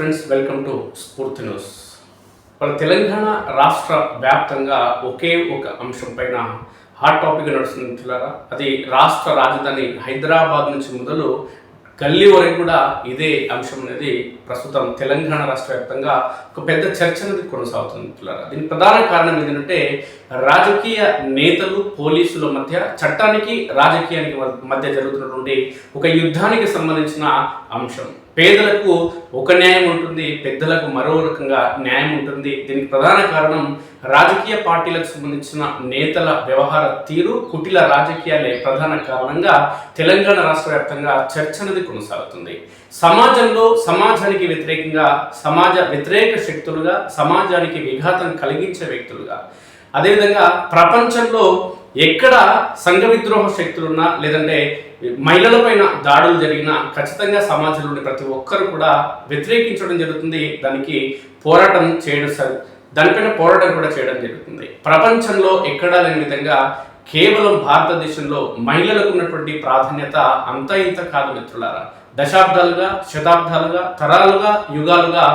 Friends, welcome to స్ఫూర్తి news. మన తెలంగాణ రాష్ట్ర వ్యాప్తంగా ఒకే ఒక అంశం పైన హాట్ టాపిక్ నడుస్తుంది మిత్రులారా. అది రాష్ట్ర రాజధాని హైదరాబాద్ నుంచి మొదలు గల్లీ వరకు కూడా ఇదే అంశం అనేది ప్రస్తుతం తెలంగాణ రాష్ట్ర వ్యాప్తంగా ఒక పెద్ద చర్చ అనేది కొనసాగుతుంది మిత్రులారా. దీనికి ప్రధాన కారణం ఏంటంటే రాజకీయ నేతలు పోలీసుల మధ్య, చట్టానికి రాజకీయానికి మధ్య జరుగుతున్నటువంటి ఒక యుద్ధానికి సంబంధించిన అంశం. పేదలకు ఒక న్యాయం ఉంటుంది, పెద్దలకు మరో రకంగా న్యాయం ఉంటుంది. దీనికి ప్రధాన కారణం రాజకీయ పార్టీలకు సంబంధించిన నేతల వ్యవహార తీరు, కుటిల రాజకీయాలే ప్రధాన కారణంగా తెలంగాణ రాష్ట్ర వ్యాప్తంగా చర్చ అనేది కొనసాగుతుంది. సమాజంలో సమాజానికి వ్యతిరేకంగా, సమాజ వ్యతిరేక శక్తులుగా, సమాజానికి విఘాతం కలిగించే వ్యక్తులుగా, అదేవిధంగా ప్రపంచంలో ఎక్కడ సంఘ విద్రోహ శక్తులున్నా, లేదంటే మహిళలపైన దాడులు జరిగినా ఖచ్చితంగా సమాజంలోని ప్రతి ఒక్కరు కూడా వ్యతిరేకించడం జరుగుతుంది. దానిపైన పోరాటం కూడా చేయడం జరుగుతుంది. ప్రపంచంలో ఎక్కడా లేని విధంగా కేవలం భారతదేశంలో మహిళలకు ఉన్నటువంటి ప్రాధాన్యత అంతా ఇంత కాదు మిత్రులారా. దశాబ్దాలుగా, శతాబ్దాలుగా, తరాలుగా, యుగాలుగా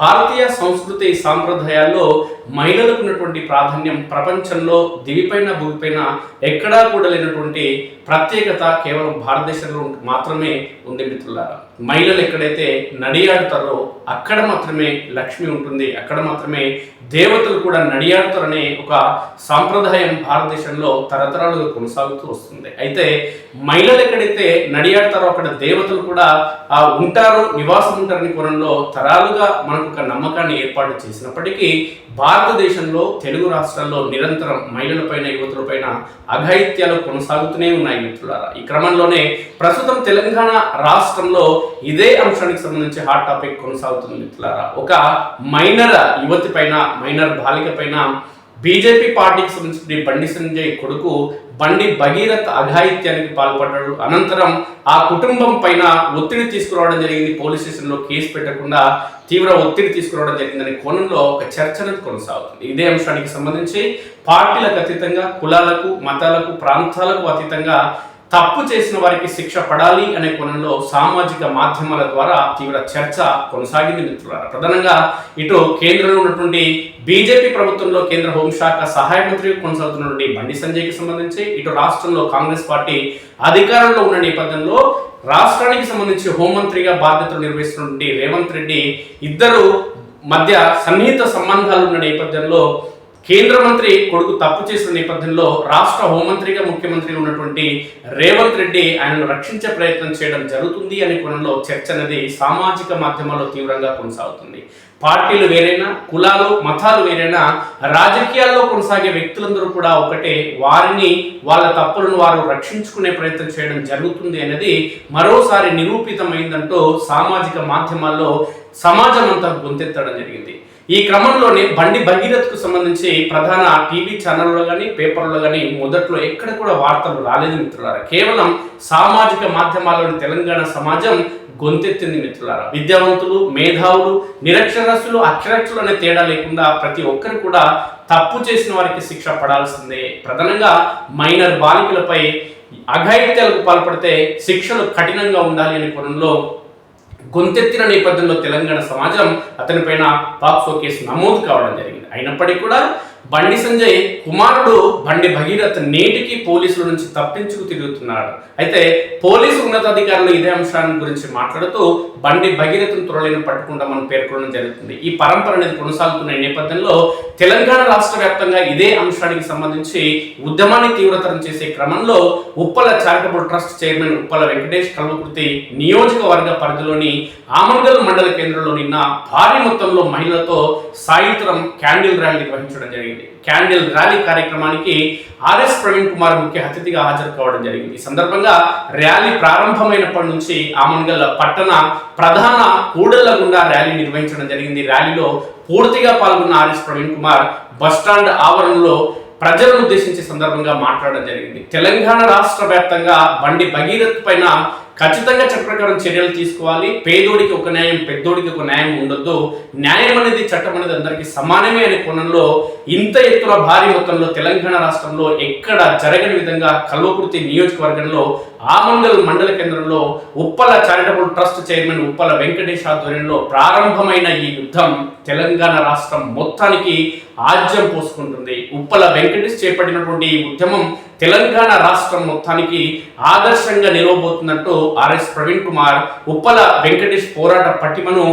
భారతీయ సంస్కృతి సాంప్రదాయాల్లో మహిళలకు ఉన్నటువంటి ప్రాధాన్యం ప్రపంచంలో దివిపైన భూమిపైన ఎక్కడా కూడా లేనటువంటి ప్రత్యేకత కేవలం భారతదేశంలో మాత్రమే ఉంది మిత్రులారా. మహిళలు ఎక్కడైతే నడియాడుతారో అక్కడ మాత్రమే లక్ష్మి ఉంటుంది, అక్కడ మాత్రమే దేవతలు కూడా నడియాడుతారనే ఒక సాంప్రదాయం భారతదేశంలో తరతరాలుగా కొనసాగుతూ వస్తుంది. అయితే మహిళలు ఎక్కడైతే నడియాడతారో అక్కడ దేవతలు కూడా ఉంటారు, నివాసం ఉంటారని కోణంలో తరాలుగా మనకు ఒక నమ్మకాన్ని ఏర్పాటు చేసినప్పటికీ భారతదేశంలో తెలుగు రాష్ట్రాల్లో నిరంతరం మహిళలపైన, యువతులపైన అఘాయిత్యాలు కొనసాగుతూనే ఉన్నాయి మిత్రులారా. ఈ క్రమంలోనే ప్రస్తుతం తెలంగాణ రాష్ట్రంలో ఇదే అంశానికి సంబంధించి హాట్ టాపిక్ కొనసాగుతుంది మిత్రులారా. ఒక మైనర్ యువతి పైన, మైనర్ బాలిక పైన బీజేపీ పార్టీకి సంబంధించిన బండి సంజయ్ కొడుకు బండి భగీరథ్ అఘాయిత్యానికి పాల్పడ్డాడు. అనంతరం ఆ కుటుంబం పైన ఒత్తిడి తీసుకురావడం జరిగింది. పోలీస్ స్టేషన్లో కేసు పెట్టకుండా తీవ్ర ఒత్తిడి తీసుకురావడం జరిగిందనే కోణంలో ఒక చర్చ అనేది కొనసాగుతుంది. ఇదే అంశానికి సంబంధించి పార్టీలకు అతీతంగా, కులాలకు, మతాలకు, ప్రాంతాలకు అతీతంగా తప్పు చేసిన వారికి శిక్ష పడాలి అనే కోణంలో సామాజిక మాధ్యమాల ద్వారా తీవ్ర చర్చ కొనసాగింది మిత్రులారా. ప్రధానంగా ఇటు కేంద్రంలో ఉన్నటువంటి బీజేపీ ప్రభుత్వంలో కేంద్ర హోంశాఖ సహాయ మంత్రిగా కొనసాగుతున్నటువంటి బండి సంజయ్కి సంబంధించి, ఇటు రాష్ట్రంలో కాంగ్రెస్ పార్టీ అధికారంలో ఉన్న నేపథ్యంలో రాష్ట్రానికి సంబంధించి హోంమంత్రిగా బాధ్యతలు నిర్వహిస్తున్నటువంటి రేవంత్ రెడ్డి ఇద్దరు మధ్య సన్నిహిత సంబంధాలు ఉన్న నేపథ్యంలో కేంద్ర మంత్రి కొడుకు తప్పు చేసిన నేపథ్యంలో రాష్ట్ర హోంమంత్రిగా, ముఖ్యమంత్రిగా ఉన్నటువంటి రేవంత్ రెడ్డి ఆయనను రక్షించే ప్రయత్నం చేయడం జరుగుతుంది అనే కోణంలో చర్చ అనేది సామాజిక మాధ్యమాల్లో తీవ్రంగా కొనసాగుతుంది. పార్టీలు వేరైనా, కులాలు, మతాలు వేరైనా, రాజకీయాల్లో కొనసాగే వ్యక్తులందరూ కూడా ఒకటే, వారిని, వాళ్ళ తప్పులను వారు రక్షించుకునే ప్రయత్నం చేయడం జరుగుతుంది అనేది మరోసారి నిరూపితమైందంటూ సామాజిక మాధ్యమాల్లో సమాజం అంతా గొంతెత్తడం జరిగింది. ఈ క్రమంలోనే బండి భగీరథ్కు సంబంధించి ప్రధాన టీవీ ఛానల్లో కానీ, పేపర్లో కానీ మొదట్లో ఎక్కడ కూడా వార్తలు రాలేదు మిత్రులారా. కేవలం సామాజిక మాధ్యమాల్లోని తెలంగాణ సమాజం గొంతెత్తింది మిత్రులారా. విద్యావంతులు, మేధావులు, నిరక్షరాస్యులు, అక్షరాస్యులు అనే తేడా లేకుండా ప్రతి ఒక్కరు కూడా తప్పు చేసిన వారికి శిక్ష పడాల్సిందే. ప్రధానంగా మైనర్ బాలికలపై అఘాయిత్యాలకు పాల్పడితే శిక్షలు కఠినంగా ఉండాలి అనే కోణంలో గొంతెత్తిన నేపథ్యంలో తెలంగాణ సమాజం అతనిపైన పాక్సో కేసు నమోదు కావడం జరిగింది. అయినప్పటికీ కూడా బండి సంజయ్ కుమారుడు బండి భగీరథ్ నేటికి పోలీసుల నుంచి తప్పించుకు తిరుగుతున్నాడు. అయితే పోలీసు ఉన్నతాధికారులు ఇదే అంశాన్ని గురించి మాట్లాడుతూ బండి భగీరథను త్వరలో పట్టుకుంటామని పేర్కొనడం జరుగుతుంది. ఈ పరంపర అనేది కొనసాగుతున్న నేపథ్యంలో తెలంగాణ రాష్ట్ర వ్యాప్తంగా ఇదే అంశానికి సంబంధించి ఉద్యమాన్ని తీవ్రతరం చేసే క్రమంలో Uppala charitable trust chairman Uppala Venkatesh Kalwakurthy నియోజకవర్గ పరిధిలోని ఆమన్గల్ మండల కేంద్రంలో నిన్న భారీ మొత్తంలో మహిళలతో సాయంత్రం క్యాండిల్ ర్యాలీ నిర్వహించడం జరిగింది. క్యాండిల్ ర్యాలీ కార్యక్రమానికి ఆర్ఎస్ ప్రవీణ్ కుమార్ ముఖ్య అతిథిగా హాజరు కావడం జరిగింది. ఈ సందర్భంగా ర్యాలీ ప్రారంభమైనప్పటి నుంచి ఆమన్గల్ పట్టణ ప్రధాన కూడళ్ల గుండా ర్యాలీ నిర్వహించడం జరిగింది. ర్యాలీలో పూర్తిగా పాల్గొన్న ఆర్ఎస్ ప్రవీణ్ కుమార్ బస్టాండ్ ఆవరణలో ప్రజలను ఉద్దేశించి సందర్భంగా మాట్లాడడం జరిగింది. తెలంగాణ రాష్ట్ర వ్యాప్తంగా బండి భగీరథ్ పైన ఖచ్చితంగా చట్ట ప్రకారం చర్యలు తీసుకోవాలి. పేదోడికి ఒక న్యాయం, పెద్దోడికి ఒక న్యాయం ఉండొద్దు. న్యాయం అనేది, చట్టం అనేది అందరికీ సమానమే అనే కోణంలో ఇంత ఎత్తున భారీ మొత్తంలో తెలంగాణ రాష్ట్రంలో ఎక్కడ జరగని విధంగా కల్వకుర్తి నియోజకవర్గంలో ఆమంగల్ మండల కేంద్రంలో Uppala charitable trust chairman Uppala Venkatesh ఆధ్వర్యంలో ప్రారంభమైన ఈ యుద్ధం తెలంగాణ రాష్ట్రం మొత్తానికి ఆజ్యం పోసుకుంటుంది. ఉప్పల వెంకటేష్ చేపట్టినటువంటి ఈ ఉద్యమం తెలంగాణ రాష్ట్రం మొత్తానికి ఆదర్శంగా నిలవబోతున్నట్టు ఆర్ఎస్ ప్రవీణ్ కుమార్ ఉప్పల వెంకటేష్ పోరాట పటిమను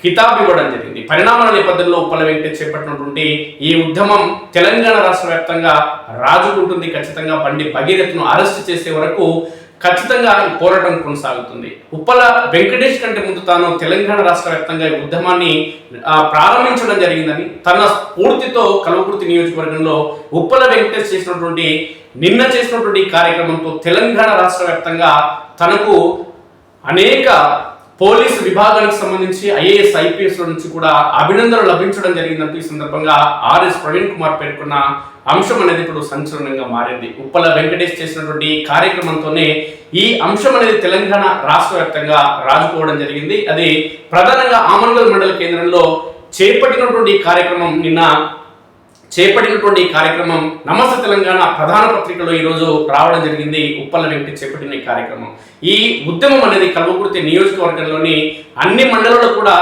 కితాబ్ ఇవ్వడం జరిగింది. పరిణామాల నేపథ్యంలో ఉప్పల వెంకటేష్ చేపట్టినటువంటి ఈ ఉద్యమం తెలంగాణ రాష్ట్ర వ్యాప్తంగా రాజుకుంటుంది. ఖచ్చితంగా బండి భగీరథను అరెస్ట్ చేసే వరకు ఖచ్చితంగా ఈ పోరాటం కొనసాగుతుంది. ఉప్పల వెంకటేష్ కంటే ముందు తాను తెలంగాణ రాష్ట్ర వ్యాప్తంగా ఈ ఉద్యమాన్ని ప్రారంభించడం జరిగిందని, తన స్ఫూర్తితో కల్వకుర్తి నియోజకవర్గంలో ఉప్పల వెంకటేష్ నిన్న చేసినటువంటి కార్యక్రమంతో తెలంగాణ రాష్ట్ర వ్యాప్తంగా తనకు అనేక పోలీసు విభాగానికి సంబంధించి ఐఏఎస్ ఐపీఎస్ నుంచి కూడా అభినందనలు లభించడం జరిగిందంటూ ఈ సందర్భంగా ఆర్ఎస్ ప్రవీణ్ కుమార్ పేర్కొన్న అంశం అనేది ఇప్పుడు సంచలనంగా మారింది. ఉప్పల వెంకటేష్ చేసినటువంటి కార్యక్రమంతోనే ఈ అంశం అనేది తెలంగాణ రాష్ట్ర వ్యాప్తంగా రాజుకోవడం జరిగింది. అది ప్రధానంగా ఆమన్గల్ మండల కేంద్రంలో చేపట్టినటువంటి కార్యక్రమం నమస్తే తెలంగాణ ప్రధాన పత్రికలో ఈరోజు రావడం జరిగింది. ఉప్పల వెంకటేష్ చేపట్టిన ఈ కార్యక్రమం, ఈ ఉద్యమం అనేది కల్వకుర్తి నియోజకవర్గంలోని అన్ని మండలాల్లో కూడా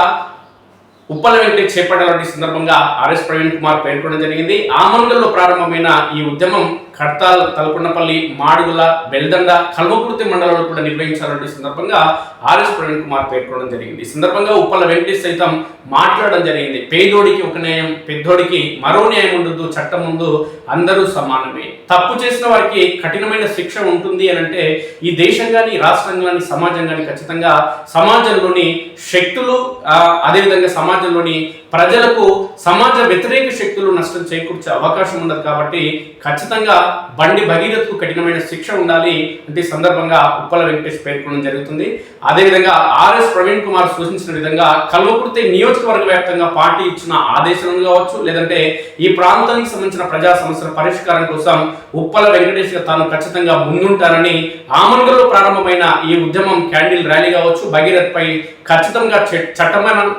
ఉప్పల వెంకటేష్ చేపట్టాలంటే సందర్భంగా ఆర్ఎస్ ప్రవీణ్ కుమార్ పేర్కొనడం జరిగింది. ఆమన్గల్లో ప్రారంభమైన ఈ ఉద్యమం కడతాల్, తలకొండపల్లి, మాడుగుల, బెల్దండ, కల్వకుర్తి మండలాల్లో కూడా నిర్వహించాలంటే సందర్భంగా ఆర్ఎస్ ప్రవీణ్ కుమార్ పేర్కొనడం జరిగింది. ఈ సందర్భంగా ఉప్పల వెంకటేష్ సైతం మాట్లాడడం జరిగింది. పేదోడికి ఒక న్యాయం, పెద్దోడికి మరో న్యాయం ఉండదు, చట్టం ముందు అందరూ సమానమే. తప్పు చేసిన వారికి కఠినమైన శిక్ష ఉంటుంది అని అంటే ఈ దేశం కానీ, రాష్ట్రం కానీ, సమాజం కానీ ఖచ్చితంగా సమాజంలోని శక్తులు, అదేవిధంగా సమాజంలోని ప్రజలకు సమాజ వ్యతిరేక శక్తులు నష్టం చేకూర్చే అవకాశం ఉండదు. కాబట్టి ఖచ్చితంగా బండి భగీరథకు కఠినమైన శిక్ష ఉండాలి అంటే సందర్భంగా ఉప్పల వెంకటేష్ పేర్కొనడం జరుగుతుంది. అదేవిధంగా ఆర్ఎస్ ప్రవీణ్ కుమార్ సూచించిన విధంగా కల్వకుర్తి నియోజకవర్గ వ్యాప్తంగా పార్టీ ఇచ్చిన ఆదేశాలను కావచ్చు, లేదంటే ఈ ప్రాంతానికి సంబంధించిన ప్రజా సమస్యల పరిష్కారం కోసం ఉప్పల వెంకటేష్ తాను ఖచ్చితంగా ముందుంటానని, ఆమన్గల్లో ప్రారంభమైన ఈ ఉద్యమం క్యాండిల్ ర్యాలీ కావచ్చు, భగీరథ్ పై ఖచ్చితంగా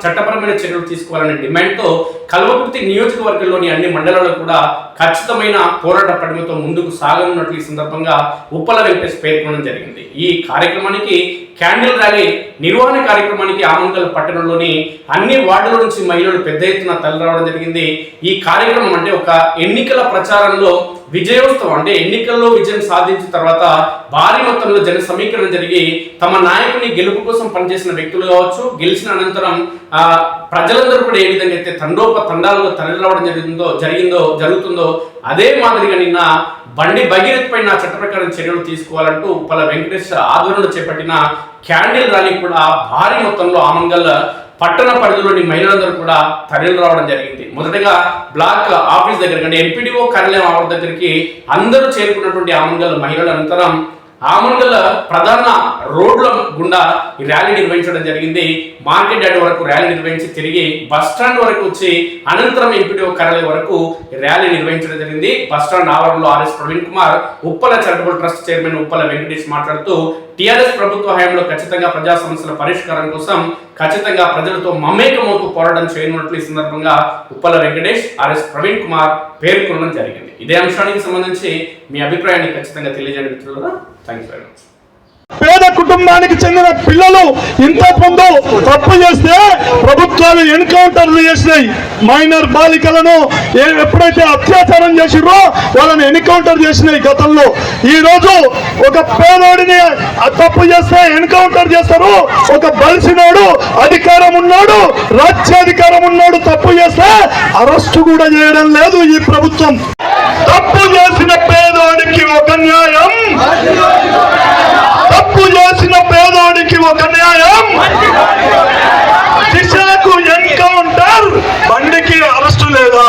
చట్టపరమైన చర్యలు తీసుకోవాలనే డిమాండ్తో కల్వకుర్తి నియోజకవర్గంలోని అన్ని మండలాల్లో కూడా ఖచ్చితమైన పోరాట పటిమతో ముందుకు సాగనున్నట్లు ఈ సందర్భంగా ఉప్పల వెంకటేష్ పేర్కొనడం జరిగింది. ఈ కార్యక్రమానికి క్యాండిల్ ర్యాలీ నిర్వహణ కార్యక్రమానికి ఆమన్గల్ పట్టణంలోని అన్ని వార్డుల నుంచి మహిళలు పెద్ద ఎత్తున తరలిరావడం జరిగింది. ఈ కార్యక్రమం అంటే ఒక ఎన్నికల ప్రచారంలో విజయోత్సవం, అంటే ఎన్నికల్లో విజయం సాధించిన తర్వాత భారీ మొత్తంలో జన సమీకరణ జరిగి తమ నాయకుని గెలుపు కోసం పనిచేసిన వ్యక్తులు కావచ్చు, గెలిచిన అనంతరం ప్రజలందరూ కూడా ఏ విధంగా అయితే తండాలుగా తరలిరావడం జరుగుతుందో అదే మాదిరిగా నిన్న బండి భగీరథ్ పైన చట్ట ప్రకారం చర్యలు తీసుకోవాలంటూ ఉప్పల వెంకటేష్ ఆధ్వర్యంలో చేపట్టిన క్యాండిల్ ర్యాలీ కూడా భారీ మొత్తంలో ఆమన్గల్ పట్టణ పరిధిలోని మహిళలందరూ కూడా తరలి రావడం జరిగింది. మొదటగా బ్లాక్ ఆఫీస్ దగ్గర అంటే ఎంపీడీఓ కార్యాలయం ఆవరణ దగ్గరికి అందరూ చేరుకున్నటువంటి ఆమన్గల్ మహిళల అనంతరం ఆమన్గల్ ప్రధాన రోడ్ల గుండా ఈ ర్యాలీ నిర్వహించడం జరిగింది. మార్కెట్ యార్డ్ వరకు ర్యాలీ నిర్వహించి తిరిగి బస్ స్టాండ్ వరకు వచ్చి అనంతరం ఎంపీడీఓ కార్యాలయం వరకు ర్యాలీ నిర్వహించడం జరిగింది. బస్ స్టాండ్ ఆవరణలో RS Praveen Kumar, Uppala charitable trust chairman Uppala Venkatesh మాట్లాడుతూ టీఆర్ఎస్ ప్రభుత్వ హయాంలో ఖచ్చితంగా ప్రజా సమస్యల పరిష్కారం కోసం ఖచ్చితంగా ప్రజలతో మమేకమవుతూ పోరాటం చేయనున్నట్లు ఈ సందర్భంగా ఉప్పల వెంకటేష్, ఆర్ఎస్ ప్రవీణ్ కుమార్ పేర్కొనడం జరిగింది. ఇదే అంశానికి సంబంధించి మీ అభిప్రాయాన్ని ఖచ్చితంగా తెలియజేయండి మిత్రులారా. Thank you very much. పేద కుటుంబానికి చెందిన పిల్లలు ఇంతకుముందు తప్పు చేస్తే ప్రభుత్వాలు ఎన్కౌంటర్లు చేసినాయి. మైనర్ బాలికలను ఎప్పుడైతే అత్యాచారం చేసిరో వాళ్ళని ఎన్కౌంటర్ చేసినాయి గతంలో. ఈ రోజు ఒక పేదోడిని తప్పు చేస్తే ఎన్కౌంటర్ చేస్తారు. ఒక బలిసినోడు, అధికారం ఉన్నాడు, రాజ్యాధికారం ఉన్నాడు తప్పు చేస్తే అరెస్టు కూడా చేయడం లేదు ఈ ప్రభుత్వం. తప్పు చేసిన పేదోడికి ఒక న్యాయం, తప్పు చేసిన పేదోడికి ఒక న్యాయం, దిశకు ఎన్కౌంటర్, బండికి అరెస్టు లేదా?